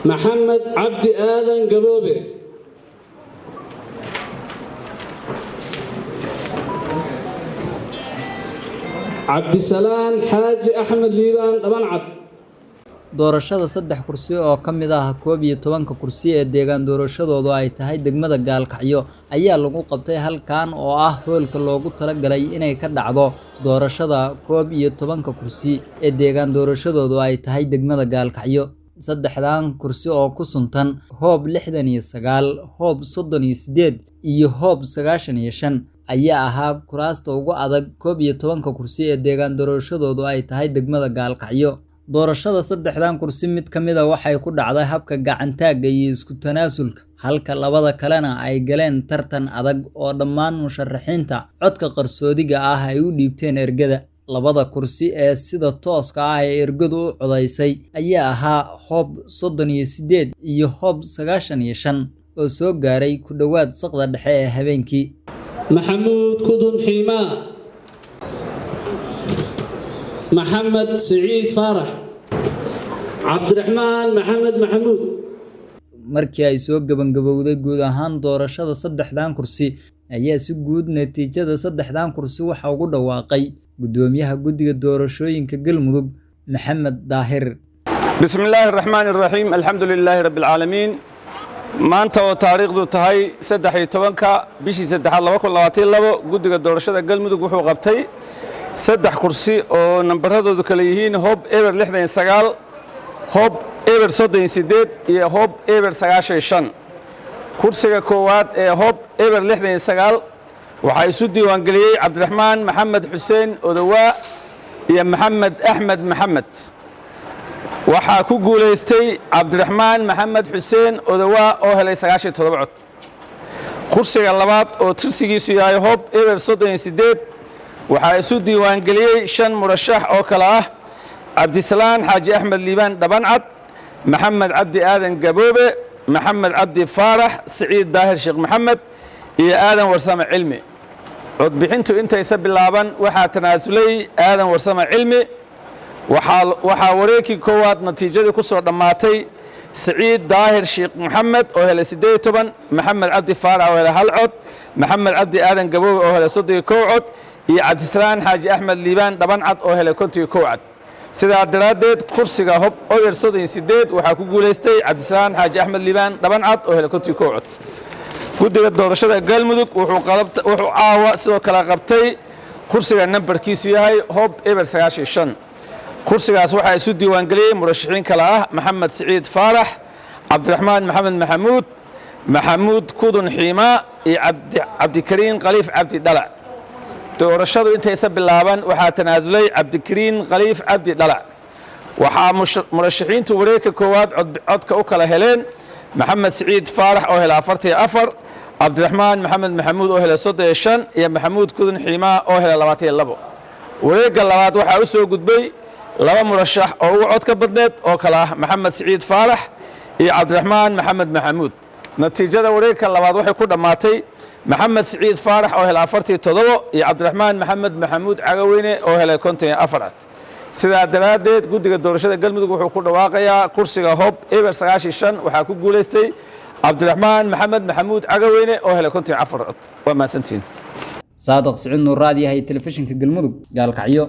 محمد عبد آذن قبوبي عبد السلام حاج أحمد ليبان طبنعد doorashada saddex kursi oo ka mid ah 12 kursi ee deegaan doorashadoodu ay tahay degmada Gaalkacyo ayaa lagu qabtay halkan oo ah hoolka loogu talagalay inay ka dhacdo doorashada 12 kursi ee deegaan doorashadoodu ay tahay degmada Gaalkacyo saddexdan kursi oo ku suntan hoob 69 hoob 38 iyo hoob 95 ayaa ahaa kuraasta ugu adag 12 kursi ee deegaan doorashadoodu ay tahay degmada Gaalkacyo doorashada saddexdan kursi mid kamid ah waxay ku dhacday habka gacantaaga iyo isku tanaasulka halka labada kalena ay galeen tartan adag oo dhammaan musharaxiinta codka qarsoodiga ah ay u dhiibteen ergada labada kursi ee sida tooska ah ee ergadu u codaysay ayaa ahaa hoob 38 iyo hoob 95 oo soo gaaray ku dhawaad saqda dhexe ee habeenkii محمود كدن حيما محمد سعيد فارح عبد الرحمن محمد محمود markii ay soo gabagabowday guud ahaan doorashada saddexdan kursi ayaa si guud natiijada saddexdan kursi waxa ugu dhawaaqay gudoomiyaha guddiga doorashooyinka Galmudug Maxamed Daahir Bismillahir Rahmanir Rahim Alhamdulillahi Rabbil Alamin maanta oo taariikhdu tahay 13 bishii 2022 guddiga doorashada Galmudug wuxuu qabtay saddex kursi oo nambaradoodu kala yihiin hoob eber 69 hoob eber 38 iyo hoob eber 95 kursiga koowaad ee hoob eber 69 waxa isu diiwaan galiyay Cabdiraxmaan Maxamed Xuseen Odawa iyo Maxamed Axmed Maxamed waxa ku guuleystay Cabdiraxmaan Maxamed Xuseen Odawa oo helay 97 cod kursiga labaad oo tirsigiisu yahay hoob eber 38 waxa isu diiwaan galiyay 5 murashax oo kala ah Cabdisalaan Xaaji Axmed Liibaan Dhabancad Maxamed Cabdi Aadan Gaboobe Maxamed Cabdi Faarax Saciid Daahir Sheekh Maxamed iyo Aadan Warsame Cilmi cod bixintu intaysa bilaaban waxa tanaasulay Aadan Warsame Cilmi waxa wareegkii koowaad natiijadii ku soo dhamaatay Saciid Daahir Sheekh Maxamed oo helay 18 Maxamed Cabdi Faarax oo helay 1 cod Maxamed Cabdi Aadan Gaboobe oo helay 31 cod iyo Cabdisalaan Xaaji Axmed Liibaan Dhabancad oo helay 51 cod sidaa daraadeed kursiga hoob eber 38 waxa ku guuleystay Cabdisalaan Xaaji Axmed Liibaan Dhabancad oo helay 51 cod guddiga doorashada Galmudug wuxuu caawa sidoo kale qabtay kursiga nambarkiisu yahay hoob eber 95 kursigaas waxa isu diiwaan galiyay murashaxiin kala ah Maxamed Saciid Faarax Cabdiraxmaan Maxamed Maxamuud Maxamuud Kudun Xiima iyo Cabdikariin Khaliif Cabdi Dhalac doorashadu intaysa bilaaban waxa tanaasulay Cabdikariin Khaliif Cabdi Dhalac waxa murashaxiintu wareegka koowaad codka u kala heleen Maxamed Saciid Faarax oo helay 44 Cabdiraxmaan Maxamed Maxamuud oo helay 35 iyo Maxamuud Kudun Xiima oo helay 22 wareegga labaad waxa uu soo gudbay laba murashax oo ugu cod ka badneed oo kala ah Maxamed Saciid Faarax iyo Cabdiraxmaan Maxamed Maxamuud natiijada wareegga labaad waxay ku dhamaatay Maxamed Saciid Faarax oo helay 47 iyo Cabdiraxmaan Maxamed Maxamuud Cagaweyne oo helay 54 sidaa daraadeed guddiga doorashada Galmudug wuxuu ku dhawaaqayaa kursiga hoob eber 95 waxa ku guuleystay Cabdiraxmaan Maxamed Maxamuud Cagaweyne oo helay 54 cod waa maasantiin Saadaq Siciid Nuur raadiyaha telefishinka Galmudug Gaalkacyo